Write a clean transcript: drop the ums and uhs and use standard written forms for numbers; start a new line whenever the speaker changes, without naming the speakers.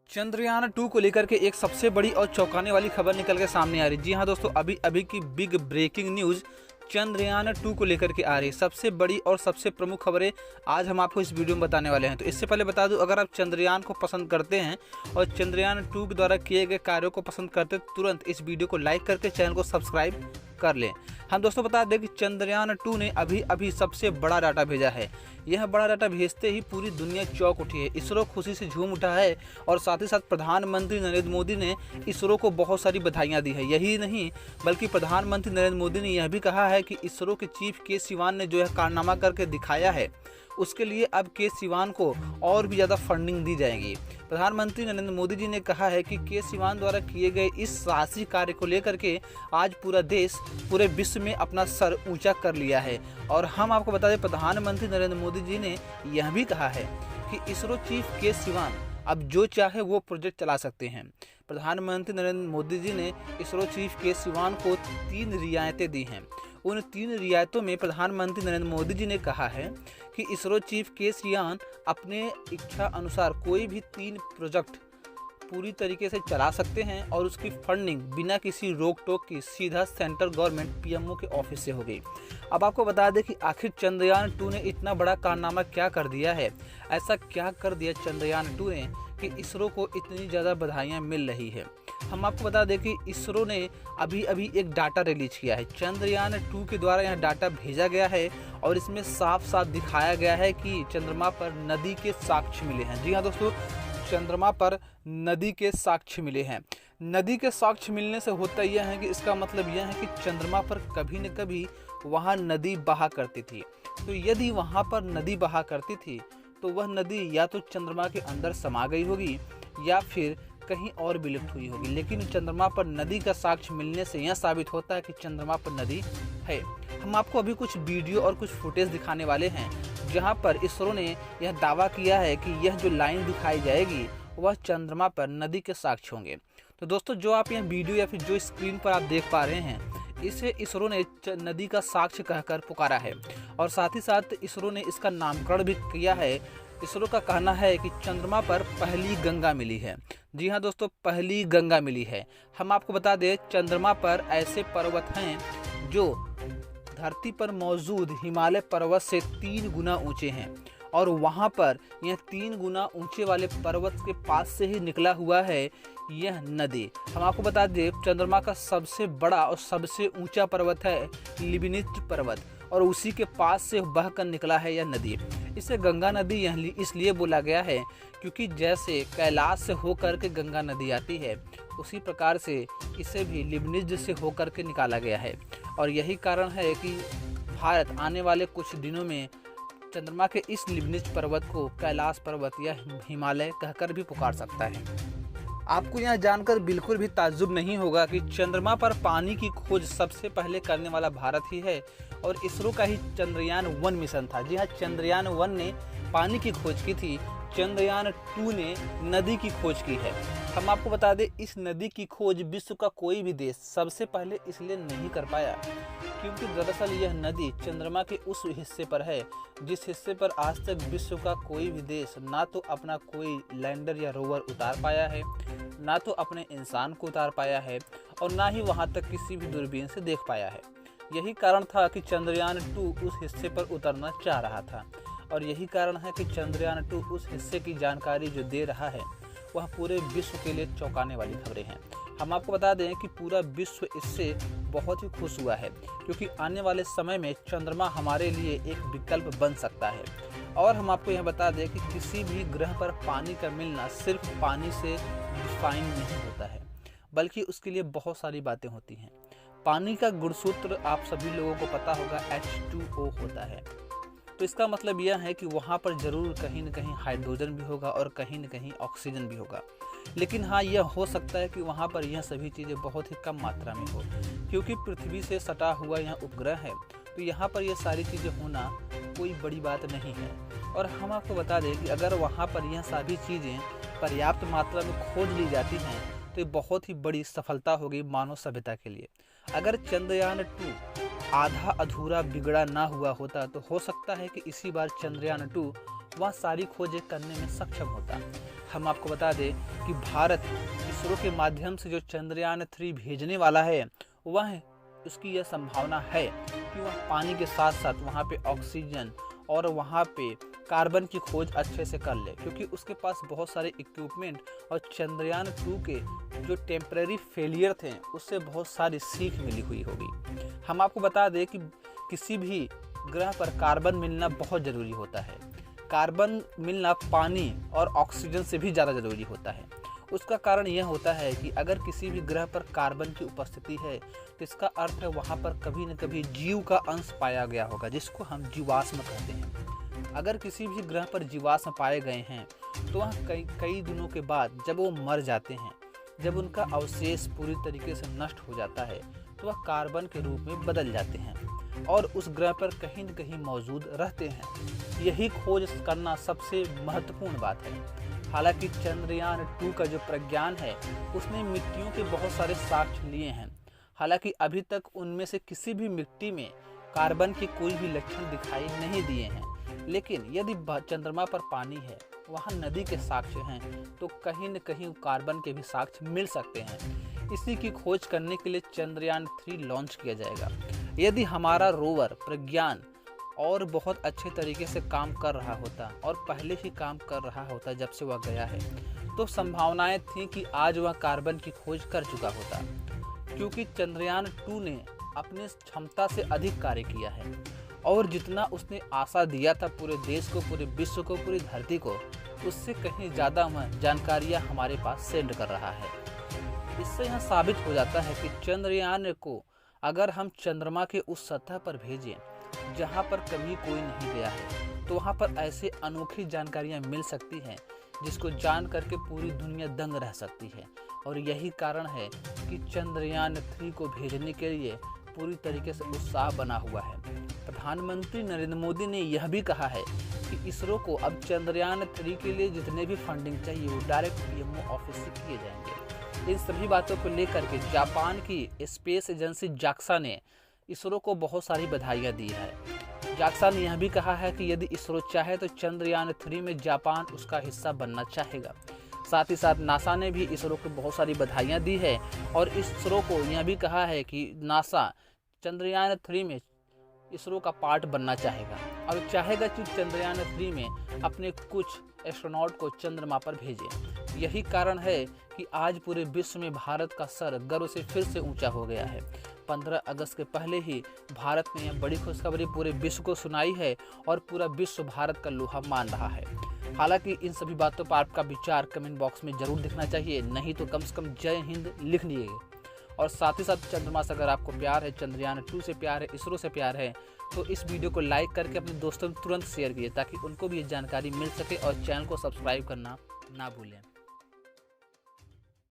चंद्रयान 2 को लेकर के एक सबसे बड़ी और चौंकाने वाली खबर निकल के सामने आ रही। जी हाँ दोस्तों, अभी अभी की बिग ब्रेकिंग न्यूज़ चंद्रयान 2 को लेकर के आ रही है। सबसे बड़ी और सबसे प्रमुख खबरें आज हम आपको इस वीडियो में बताने वाले हैं। तो इससे पहले बता दूं, अगर आप चंद्रयान को पसंद करते हैं और चंद्रयान 2 के द्वारा किए गए कार्यों को पसंद करते हैं, तुरंत इस वीडियो को लाइक करके चैनल को सब्सक्राइब कर लें। हम दोस्तों बता दें कि चंद्रयान 2 ने अभी अभी सबसे बड़ा डाटा भेजा है। यह बड़ा डाटा भेजते ही पूरी दुनिया चौंक उठी है। इसरो खुशी से झूम उठा है और साथ ही साथ प्रधानमंत्री नरेंद्र मोदी ने इसरो को बहुत सारी बधाइयां दी है। यही नहीं बल्कि प्रधानमंत्री नरेंद्र मोदी ने यह भी कहा है कि इसरो के चीफ के सिवान ने जो है कारनामा करके दिखाया है, उसके लिए अब के सिवान को और भी ज़्यादा फंडिंग दी जाएगी। प्रधानमंत्री नरेंद्र मोदी जी ने कहा है कि के सिवान द्वारा किए गए इस साहसी कार्य को लेकर के आज पूरा देश पूरे विश्व में अपना सर ऊंचा कर लिया है। और हम आपको बता दें, प्रधानमंत्री नरेंद्र मोदी जी ने यह भी कहा है कि इसरो चीफ के सिवान अब जो चाहे वो प्रोजेक्ट चला सकते हैं। प्रधानमंत्री नरेंद्र मोदी जी ने इसरो चीफ के सिवान को 3 रियायतें दी हैं। उन 3 रियायतों में प्रधानमंत्री नरेंद्र मोदी जी ने कहा है कि इसरो चीफ के सिवान अपने इच्छा अनुसार कोई भी 3 प्रोजेक्ट पूरी तरीके से चला सकते हैं और उसकी फंडिंग बिना किसी रोक टोक की सीधा सेंट्रल गवर्नमेंट पीएमओ के ऑफिस से होगी। अब आपको बता दें कि आखिर चंद्रयान 2 ने इतना बड़ा कारनामा क्या कर दिया है, ऐसा क्या कर दिया चंद्रयान 2 ने कि इसरो को इतनी ज़्यादा बधाइयाँ मिल रही है। हम आपको बता दें कि इसरो ने अभी अभी एक डाटा रिलीज किया है। चंद्रयान 2 के द्वारा यह डाटा भेजा गया है और इसमें साफ साफ दिखाया गया है कि चंद्रमा पर नदी के साक्ष्य मिले हैं। जी हाँ दोस्तों, चंद्रमा पर नदी के साक्ष्य मिले हैं। नदी के साक्ष्य मिलने से होता यह है कि इसका मतलब यह है कि चंद्रमा पर कभी न कभी वहाँ नदी बहा करती थी। तो यदि वहाँ पर नदी बहा करती थी तो वह नदी या तो चंद्रमा के अंदर समा गई होगी या फिर कहीं और विलुप्त हुई होगी। लेकिन चंद्रमा पर नदी का साक्ष्य मिलने से यह साबित होता है कि चंद्रमा पर नदी है। हम आपको अभी कुछ वीडियो और कुछ फुटेज दिखाने वाले हैं जहां पर इसरो ने यह दावा किया है कि यह जो लाइन दिखाई जाएगी वह चंद्रमा पर नदी के साक्ष्य होंगे। तो दोस्तों, जो आप यह वीडियो या फिर जो स्क्रीन पर आप देख पा रहे हैं, इसे इसरो ने नदी का साक्ष्य कहकर पुकारा है और साथ ही साथ इसरो ने इसका नामकरण भी किया है। इसरो का कहना है कि चंद्रमा पर पहली गंगा मिली है। जी हाँ दोस्तों, पहली गंगा मिली है। हम आपको बता दें, चंद्रमा पर ऐसे पर्वत हैं जो धरती पर मौजूद हिमालय पर्वत से 3 गुना ऊंचे हैं और वहाँ पर यह 3 गुना ऊंचे वाले पर्वत के पास से ही निकला हुआ है यह नदी। हम आपको बता दें, चंद्रमा का सबसे बड़ा और सबसे ऊंचा पर्वत है लिबिनिस्ट पर्वत और उसी के पास से बहकर निकला है यह नदी। इसे गंगा नदी इसलिए बोला गया है क्योंकि जैसे कैलाश से होकर के गंगा नदी आती है, उसी प्रकार से इसे भी लिबिनिस्ट से होकर के निकाला गया है। और यही कारण है कि भारत आने वाले कुछ दिनों में चंद्रमा के इस लिबिनिस्ट पर्वत को कैलाश पर्वत या हिमालय कहकर भी पुकार सकता है। आपको यह जानकर बिल्कुल भी ताज्जुब नहीं होगा कि चंद्रमा पर पानी की खोज सबसे पहले करने वाला भारत ही है और इसरो का ही चंद्रयान 1 मिशन था। जी हाँ, चंद्रयान 1 ने पानी की खोज की थी, चंद्रयान 2 ने नदी की खोज की है। हम आपको बता दें, इस नदी की खोज विश्व का कोई भी देश सबसे पहले इसलिए नहीं कर पाया क्योंकि दरअसल यह नदी चंद्रमा के उस हिस्से पर है जिस हिस्से पर आज तक विश्व का कोई भी देश ना तो अपना कोई लैंडर या रोवर उतार पाया है, ना तो अपने इंसान को उतार पाया है और ना ही वहां तक किसी भी दूरबीन से देख पाया है। यही कारण था कि चंद्रयान 2 उस हिस्से पर उतरना चाह रहा था और यही कारण है कि चंद्रयान 2 उस हिस्से की जानकारी जो दे रहा है वह पूरे विश्व के लिए चौंकाने वाली खबरें हैं। हम आपको बता दें कि पूरा विश्व इससे बहुत ही खुश हुआ है क्योंकि आने वाले समय में चंद्रमा हमारे लिए एक विकल्प बन सकता है। और हम आपको यह बता दें कि किसी भी ग्रह पर पानी का मिलना सिर्फ पानी से डिफाइन नहीं होता है, बल्कि उसके लिए बहुत सारी बातें होती हैं। पानी का गुणसूत्र आप सभी लोगों को पता होगा, H2O होता है। तो इसका मतलब यह है कि वहाँ पर ज़रूर कहीं न कहीं हाइड्रोजन भी होगा और कहीं न कहीं ऑक्सीजन भी होगा। लेकिन हाँ, यह हो सकता है कि वहाँ पर यह सभी चीज़ें बहुत ही कम मात्रा में हो क्योंकि पृथ्वी से सटा हुआ यह उपग्रह है। तो यहाँ पर यह सारी चीज़ें होना कोई बड़ी बात नहीं है। और हम आपको बता दें कि अगर वहाँ पर यह सभी चीज़ें पर्याप्त मात्रा में खोज ली जाती हैं तो ये बहुत ही बड़ी सफलता होगी मानव सभ्यता के लिए। अगर चंद्रयान 2 आधा अधूरा बिगड़ा ना हुआ होता तो हो सकता है कि इसी बार चंद्रयान 2 वह सारी खोजें करने में सक्षम होता। हम आपको बता दें कि भारत इसरो के माध्यम से जो चंद्रयान 3 भेजने वाला है, वह उसकी यह संभावना है कि वह पानी के साथ साथ वहाँ पे ऑक्सीजन और वहाँ पे कार्बन की खोज अच्छे से कर ले, क्योंकि उसके पास बहुत सारे इक्विपमेंट और चंद्रयान 2 के जो टेम्परेरी फेलियर थे उससे बहुत सारी सीख मिली हुई होगी। हम आपको बता दें कि किसी भी ग्रह पर कार्बन मिलना बहुत ज़रूरी होता है। कार्बन मिलना पानी और ऑक्सीजन से भी ज़्यादा ज़रूरी होता है। उसका कारण यह होता है कि अगर किसी भी ग्रह पर कार्बन की उपस्थिति है तो इसका अर्थ है वहाँ पर कभी न कभी जीव का अंश पाया गया होगा, जिसको हम जीवाश्म कहते हैं। अगर किसी भी ग्रह पर जीवाश्म पाए गए हैं तो वह कई दिनों के बाद जब वो मर जाते हैं, जब उनका अवशेष पूरी तरीके से नष्ट हो जाता है, तो वह कार्बन के रूप में बदल जाते हैं और उस ग्रह पर कहीं न कहीं मौजूद रहते हैं। यही खोज करना सबसे महत्वपूर्ण बात है। हालांकि चंद्रयान 2 का जो प्रज्ञान है उसने मिट्टियों के बहुत सारे साक्ष्य लिए हैं। हालांकि अभी तक उनमें से किसी भी मिट्टी में कार्बन के कोई भी लक्षण दिखाई नहीं दिए हैं। लेकिन यदि चंद्रमा पर पानी है, वहाँ नदी के साक्ष्य हैं, तो कहीं न कहीं कार्बन के भी साक्ष्य मिल सकते हैं। इसी की खोज करने के लिए चंद्रयान 3 लॉन्च किया जाएगा। यदि हमारा रोवर प्रज्ञान और बहुत अच्छे तरीके से काम कर रहा होता और पहले ही काम कर रहा होता जब से वह गया है, तो संभावनाएं थी कि आज वह कार्बन की खोज कर चुका होता, क्योंकि चंद्रयान 2 ने अपने क्षमता से अधिक कार्य किया है और जितना उसने आशा दिया था पूरे देश को, पूरे विश्व को, पूरी धरती को, उससे कहीं ज़्यादा जानकारियाँ हमारे पास सेंड कर रहा है। इससे यह साबित हो जाता है कि चंद्रयान को अगर हम चंद्रमा के उस सतह पर भेजें जहाँ पर कभी कोई नहीं गया है, तो वहाँ पर ऐसे अनोखी जानकारियाँ मिल सकती हैं जिसको जान करके पूरी दुनिया दंग रह सकती है। और यही कारण है कि चंद्रयान 3 को भेजने के लिए पूरी तरीके से उत्साह बना हुआ है। प्रधानमंत्री नरेंद्र मोदी ने यह भी कहा है कि इसरो को अब चंद्रयान 3 के लिए जितने भी फंडिंग चाहिए वो डायरेक्ट पीएमओ ऑफिस से किए जाएंगे। इन सभी बातों को लेकर के जापान की स्पेस एजेंसी जाक्सा ने इसरो को बहुत सारी बधाइयाँ दी है। जाक्सा ने यह भी कहा है कि यदि इसरो चाहे तो चंद्रयान 3 में जापान उसका हिस्सा बनना चाहेगा। साथ ही साथ नासा ने भी इसरो को बहुत सारी बधाइयाँ दी है और इसरो को यह भी कहा है कि नासा चंद्रयान 3 में इसरो का पार्ट बनना चाहेगा और चाहेगा कि चंद्रयान 3 में अपने कुछ एस्ट्रोनॉट को चंद्रमा पर भेजें। यही कारण है कि आज पूरे विश्व में भारत का सर गर्व से फिर से ऊंचा हो गया है। 15 अगस्त के पहले ही भारत ने यह बड़ी खुशखबरी पूरे विश्व को सुनाई है और पूरा विश्व भारत का लोहा मान रहा है। हालांकि इन सभी बातों पर आपका विचार कमेंट बॉक्स में जरूर दिखना चाहिए, नहीं तो कम से कम जय हिंद लिख लीजिए। और साथ ही साथ चंद्रमा से अगर आपको प्यार है, चंद्रयान 2 से प्यार है, इसरो से प्यार है, तो इस वीडियो को लाइक करके अपने दोस्तों में तुरंत शेयर कीजिए ताकि उनको भी ये जानकारी मिल सके और चैनल को सब्सक्राइब करना ना भूलें।